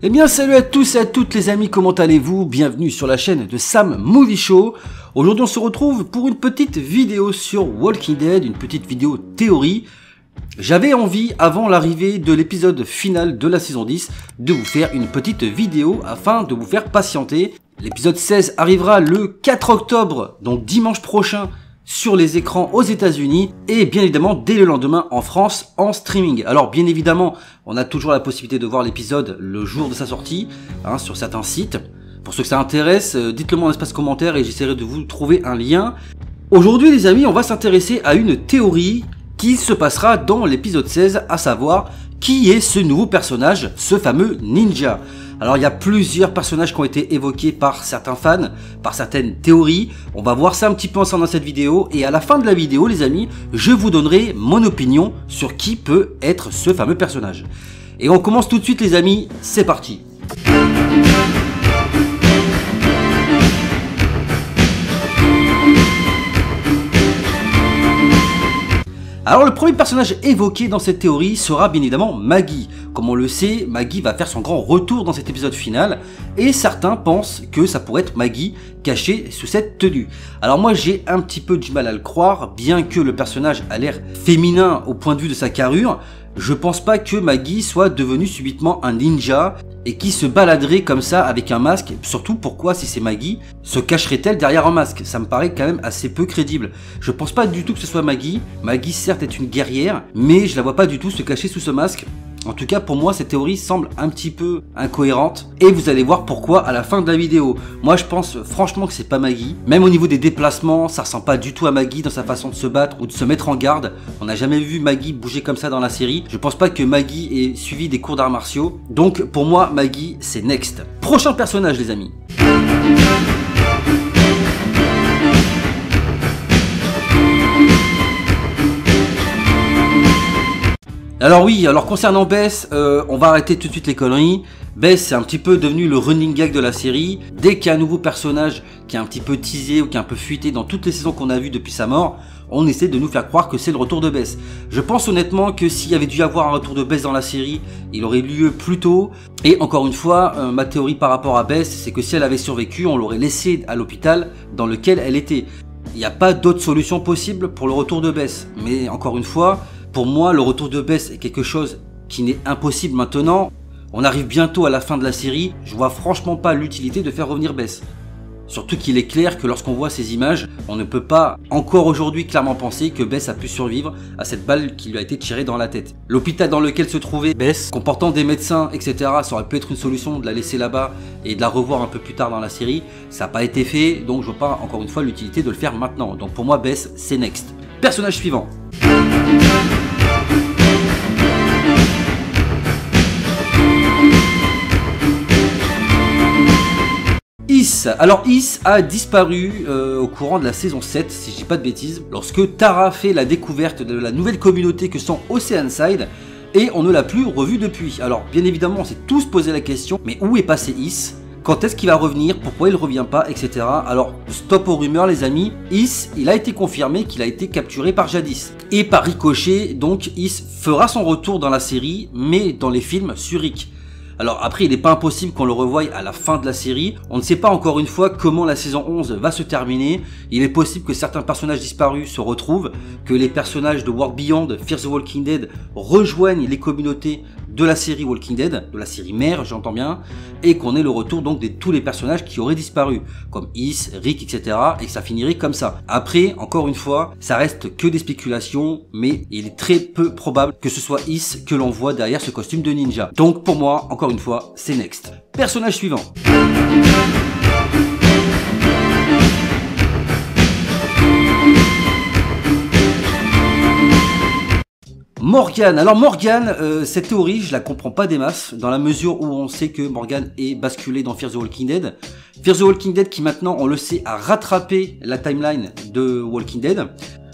Eh bien salut à tous et à toutes les amis, comment allez-vous? Bienvenue sur la chaîne de Sam Movie Show. Aujourd'hui on se retrouve pour une petite vidéo sur Walking Dead, une petite vidéo théorie. J'avais envie, avant l'arrivée de l'épisode final de la saison 10, de vous faire une petite vidéo afin de vous faire patienter. L'épisode 16 arrivera le 4 octobre, donc dimanche prochain, sur les écrans aux États-Unis et bien évidemment dès le lendemain en France en streaming. Alors bien évidemment, on a toujours la possibilité de voir l'épisode le jour de sa sortie sur certains sites. Pour ceux que ça intéresse, dites-le moi en espace commentaire et j'essaierai de vous trouver un lien. Aujourd'hui les amis, on va s'intéresser à une théorie qui se passera dans l'épisode 16, à savoir qui est ce nouveau personnage, ce fameux ninja. Alors il y a plusieurs personnages qui ont été évoqués par certains fans, par certaines théories. On va voir ça un petit peu ensemble dans cette vidéo et à la fin de la vidéo les amis, je vous donnerai mon opinion sur qui peut être ce fameux personnage. Et on commence tout de suite les amis, c'est parti. Alors le premier personnage évoqué dans cette théorie sera bien évidemment Maggie. Comme on le sait, Maggie va faire son grand retour dans cet épisode final et certains pensent que ça pourrait être Maggie cachée sous cette tenue. Alors moi j'ai un petit peu du mal à le croire, bien que le personnage a l'air féminin au point de vue de sa carrure. Je pense pas que Maggie soit devenue subitement un ninja et qui se baladerait comme ça avec un masque. Surtout pourquoi si c'est Maggie, se cacherait-elle derrière un masque? Ça me paraît quand même assez peu crédible. Je pense pas du tout que ce soit Maggie. Maggie certes est une guerrière, mais je la vois pas du tout se cacher sous ce masque. En tout cas pour moi cette théorie semble un petit peu incohérente et vous allez voir pourquoi à la fin de la vidéo. Moi je pense franchement que c'est pas Maggie. Même au niveau des déplacements, ça ressemble pas du tout à Maggie dans sa façon de se battre ou de se mettre en garde. On n'a jamais vu Maggie bouger comme ça dans la série. Je pense pas que Maggie ait suivi des cours d'arts martiaux. Donc pour moi Maggie c'est next. Prochain personnage les amis. Alors oui, alors concernant Bess, on va arrêter tout de suite les conneries. Bess c'est un petit peu devenu le running gag de la série. Dès qu'il y a un nouveau personnage qui est un petit peu teasé ou qui est un peu fuité dans toutes les saisons qu'on a vues depuis sa mort, on essaie de nous faire croire que c'est le retour de Bess. Je pense honnêtement que s'il y avait dû y avoir un retour de Bess dans la série, il aurait eu lieu plus tôt. Et encore une fois, ma théorie par rapport à Bess, c'est que si elle avait survécu, on l'aurait laissée à l'hôpital dans lequel elle était. Il n'y a pas d'autre solution possible pour le retour de Bess. Mais encore une fois, pour moi, le retour de Bess est quelque chose qui n'est impossible maintenant. On arrive bientôt à la fin de la série. Je vois franchement pas l'utilité de faire revenir Bess. Surtout qu'il est clair que lorsqu'on voit ces images, on ne peut pas encore aujourd'hui clairement penser que Bess a pu survivre à cette balle qui lui a été tirée dans la tête. L'hôpital dans lequel se trouvait Bess, comportant des médecins, etc., ça aurait pu être une solution de la laisser là-bas et de la revoir un peu plus tard dans la série. Ça n'a pas été fait, donc je vois pas encore une fois l'utilité de le faire maintenant. Donc pour moi, Bess, c'est next. Personnage suivant. Is. Alors Is a disparu au courant de la saison 7, si je dis pas de bêtises, lorsque Tara fait la découverte de la nouvelle communauté que sont Oceanside, et on ne l'a plus revu depuis. Alors bien évidemment on s'est tous posé la question, mais où est passé Is? Quand est-ce qu'il va revenir? Pourquoi il ne revient pas? Etc. Alors stop aux rumeurs les amis, Is, il a été confirmé qu'il a été capturé par Jadis. Et par ricochet, donc Is fera son retour dans la série, mais dans les films sur Rick. Alors après il n'est pas impossible qu'on le revoie à la fin de la série, on ne sait pas encore une fois comment la saison 11 va se terminer, il est possible que certains personnages disparus se retrouvent, que les personnages de World Beyond, Fear the Walking Dead rejoignent les communautés de la série Walking Dead, de la série mère j'entends bien, et qu'on ait le retour donc de tous les personnages qui auraient disparu, comme Is, Rick, etc. et que ça finirait comme ça. Après, encore une fois, ça reste que des spéculations, mais il est très peu probable que ce soit Is que l'on voit derrière ce costume de ninja. Donc pour moi, encore une fois, c'est next. Personnage suivant. Morgan. Alors Morgan, cette théorie, je la comprends pas des masses, dans la mesure où on sait que Morgan est basculé dans Fear the Walking Dead. Fear the Walking Dead qui maintenant, on le sait, a rattrapé la timeline de Walking Dead.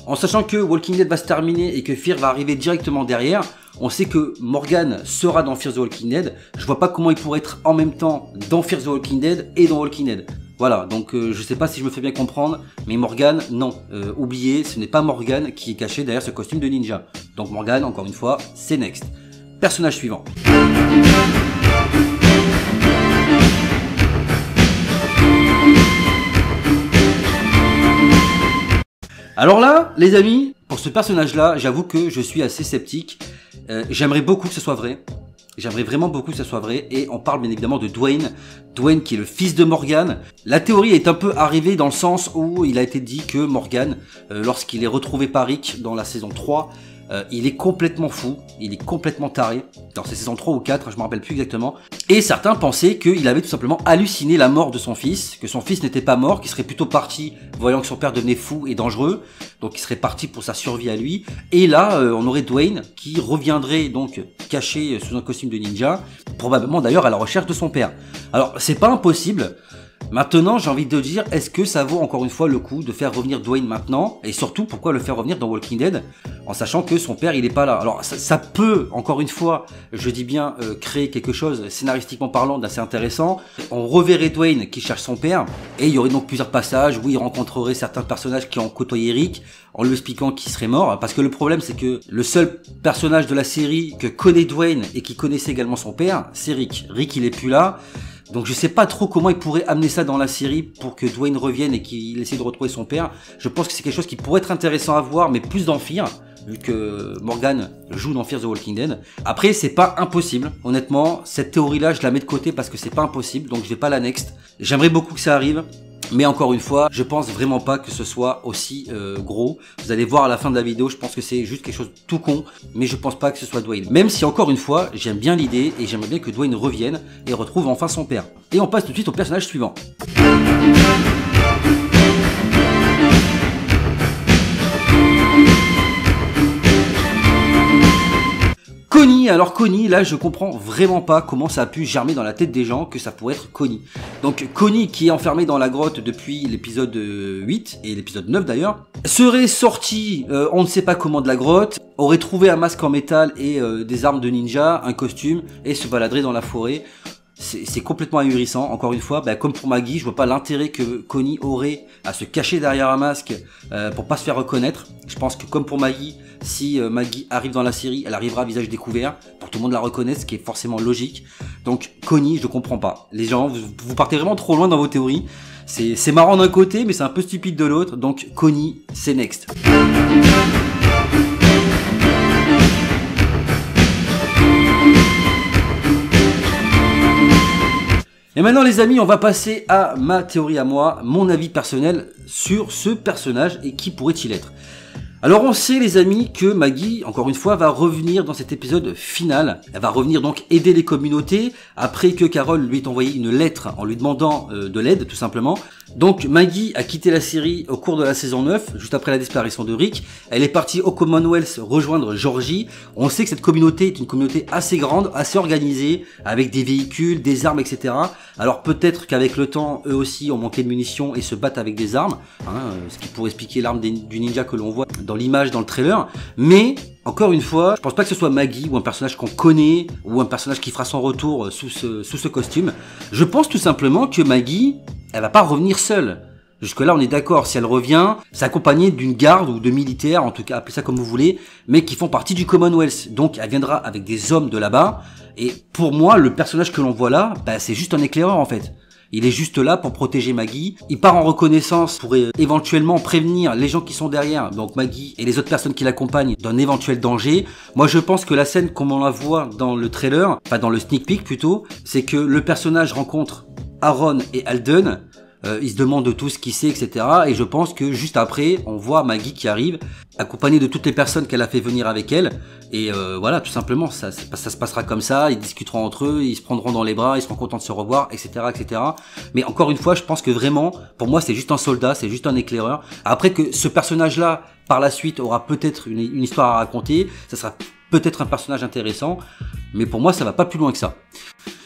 En sachant que Walking Dead va se terminer et que Fear va arriver directement derrière, on sait que Morgan sera dans Fear the Walking Dead. Je vois pas comment il pourrait être en même temps dans Fear the Walking Dead et dans Walking Dead. Voilà, donc je sais pas si je me fais bien comprendre, mais Morgan, non, oubliez, ce n'est pas Morgan qui est caché derrière ce costume de ninja. Donc Morgan, encore une fois, c'est next. Personnage suivant. Alors là, les amis, pour ce personnage-là, j'avoue que je suis assez sceptique. J'aimerais beaucoup que ce soit vrai. J'aimerais vraiment beaucoup que ce soit vrai. Et on parle bien évidemment de Dwayne. Dwayne qui est le fils de Morgan. La théorie est un peu arrivée dans le sens où il a été dit que Morgan, lorsqu'il est retrouvé par Rick dans la saison 3, il est complètement fou, il est complètement taré. Dans ces saisons 3 ou 4, je me rappelle plus exactement. Et certains pensaient qu'il avait tout simplement halluciné la mort de son fils, que son fils n'était pas mort, qu'il serait plutôt parti, voyant que son père devenait fou et dangereux, donc il serait parti pour sa survie à lui. Et là, on aurait Dwayne qui reviendrait donc caché sous un costume de ninja, probablement d'ailleurs à la recherche de son père. Alors, c'est pas impossible. Maintenant, j'ai envie de dire, est-ce que ça vaut encore une fois le coup de faire revenir Dwayne maintenant? Et surtout, pourquoi le faire revenir dans Walking Dead en sachant que son père, il est pas là? Alors, ça peut, encore une fois, je dis bien, créer quelque chose, scénaristiquement parlant, d'assez intéressant. On reverrait Dwayne qui cherche son père, et il y aurait donc plusieurs passages où il rencontrerait certains personnages qui ont côtoyé Rick, en lui expliquant qu'il serait mort. Parce que le problème, c'est que le seul personnage de la série que connaît Dwayne et qui connaissait également son père, c'est Rick. Rick, il est plus là. Donc je sais pas trop comment il pourrait amener ça dans la série pour que Dwayne revienne et qu'il essaie de retrouver son père. Je pense que c'est quelque chose qui pourrait être intéressant à voir, mais plus dans Fear, vu que Morgan joue dans Fear the Walking Dead. Après, c'est pas impossible. Honnêtement, cette théorie-là, je la mets de côté parce que c'est pas impossible, donc je vais pas la next. J'aimerais beaucoup que ça arrive. Mais encore une fois, je pense vraiment pas que ce soit aussi gros. Vous allez voir à la fin de la vidéo, je pense que c'est juste quelque chose de tout con, mais je pense pas que ce soit Dwayne. Même si encore une fois, j'aime bien l'idée et j'aimerais bien que Dwayne revienne et retrouve enfin son père. Et on passe tout de suite au personnage suivant. Connie, alors Connie, là je comprends vraiment pas comment ça a pu germer dans la tête des gens que ça pourrait être Connie. Donc Connie qui est enfermée dans la grotte depuis l'épisode 8 et l'épisode 9 d'ailleurs, serait sortie on ne sait pas comment de la grotte, aurait trouvé un masque en métal et des armes de ninja, un costume et se baladerait dans la forêt. C'est complètement ahurissant, encore une fois, comme pour Maggie, je vois pas l'intérêt que Connie aurait à se cacher derrière un masque pour pas se faire reconnaître. Je pense que comme pour Maggie, si Maggie arrive dans la série, elle arrivera à visage découvert, pour que tout le monde la reconnaisse, ce qui est forcément logique. Donc Connie, je comprends pas. Les gens, vous partez vraiment trop loin dans vos théories. C'est marrant d'un côté, mais c'est un peu stupide de l'autre, donc Connie, c'est next. Et maintenant les amis, on va passer à ma théorie à moi, mon avis personnel sur ce personnage et qui pourrait-il être. Alors on sait les amis que Maggie, encore une fois, va revenir dans cet épisode final. Elle va revenir donc aider les communautés après que Carol lui ait envoyé une lettre en lui demandant de l'aide tout simplement. Donc Maggie a quitté la série au cours de la saison 9, juste après la disparition de Rick. Elle est partie au Commonwealth rejoindre Georgie. On sait que cette communauté est une communauté assez grande, assez organisée, avec des véhicules, des armes, etc. Alors peut-être qu'avec le temps, eux aussi ont manqué de munitions et se battent avec des armes, ce qui pourrait expliquer l'arme du ninja que l'on voit dans l'image, dans le trailer. Mais encore une fois, je pense pas que ce soit Maggie ou un personnage qu'on connaît ou un personnage qui fera son retour sous ce costume. Je pense tout simplement que Maggie, elle va pas revenir seule. Jusque là on est d'accord, si elle revient, c'est accompagné d'une garde ou de militaires, en tout cas appelez ça comme vous voulez, mais qui font partie du Commonwealth. Donc elle viendra avec des hommes de là-bas. Et pour moi, le personnage que l'on voit là, c'est juste un éclaireur en fait. Il est juste là pour protéger Maggie. Il part en reconnaissance pour éventuellement prévenir les gens qui sont derrière, donc Maggie et les autres personnes qui l'accompagnent, d'un éventuel danger. Moi je pense que la scène comme on la voit dans le trailer, enfin dans le sneak peek plutôt, c'est que le personnage rencontre Aaron et Alden. Il se demande de tout ce qu'il sait, etc. Et je pense que juste après, on voit Maggie qui arrive, accompagnée de toutes les personnes qu'elle a fait venir avec elle. Et voilà, tout simplement, ça se passera comme ça. Ils discuteront entre eux, ils se prendront dans les bras, ils seront contents de se revoir, etc., etc. Mais encore une fois, je pense que vraiment, pour moi, c'est juste un soldat, c'est juste un éclaireur. Après que ce personnage-là, par la suite, aura peut-être une histoire à raconter, ça sera peut-être un personnage intéressant. Mais pour moi, ça va pas plus loin que ça.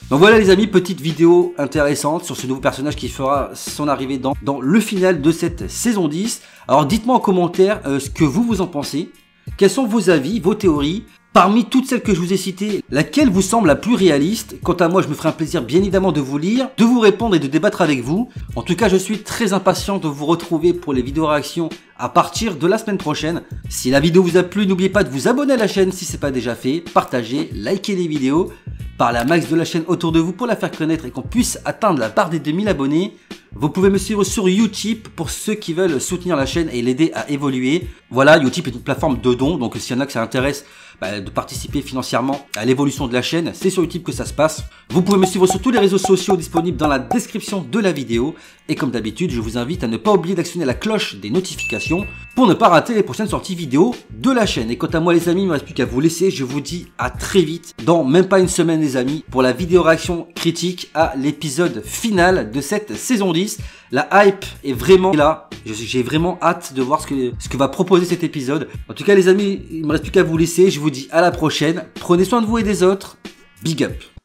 Donc voilà les amis, petite vidéo intéressante sur ce nouveau personnage qui fera son arrivée dans le final de cette saison 10. Alors dites-moi en commentaire ce que vous en pensez. Quels sont vos avis, vos théories? Parmi toutes celles que je vous ai citées, laquelle vous semble la plus réaliste? Quant à moi, je me ferai un plaisir bien évidemment de vous lire, de vous répondre et de débattre avec vous. En tout cas, je suis très impatient de vous retrouver pour les vidéos réactions à partir de la semaine prochaine. Si la vidéo vous a plu, n'oubliez pas de vous abonner à la chaîne si ce n'est pas déjà fait, partagez, likez les vidéos. parlez un max de la chaîne autour de vous pour la faire connaître et qu'on puisse atteindre la barre des 2000 abonnés. Vous pouvez me suivre sur Utip pour ceux qui veulent soutenir la chaîne et l'aider à évoluer. Voilà, Utip est une plateforme de dons, donc s'il y en a que ça intéresse de participer financièrement à l'évolution de la chaîne, c'est sur Utip que ça se passe. Vous pouvez me suivre sur tous les réseaux sociaux disponibles dans la description de la vidéo. Et comme d'habitude, je vous invite à ne pas oublier d'actionner la cloche des notifications pour ne pas rater les prochaines sorties vidéo de la chaîne. Et quant à moi les amis, il ne me reste plus qu'à vous laisser. Je vous dis à très vite, dans même pas une semaine les amis, pour la vidéo réaction critique à l'épisode final de cette saison 10. La hype est vraiment là. J'ai vraiment hâte de voir ce que va proposer cet épisode. En tout cas les amis, il ne me reste plus qu'à vous laisser. Je vous dis à la prochaine. Prenez soin de vous et des autres. Big up.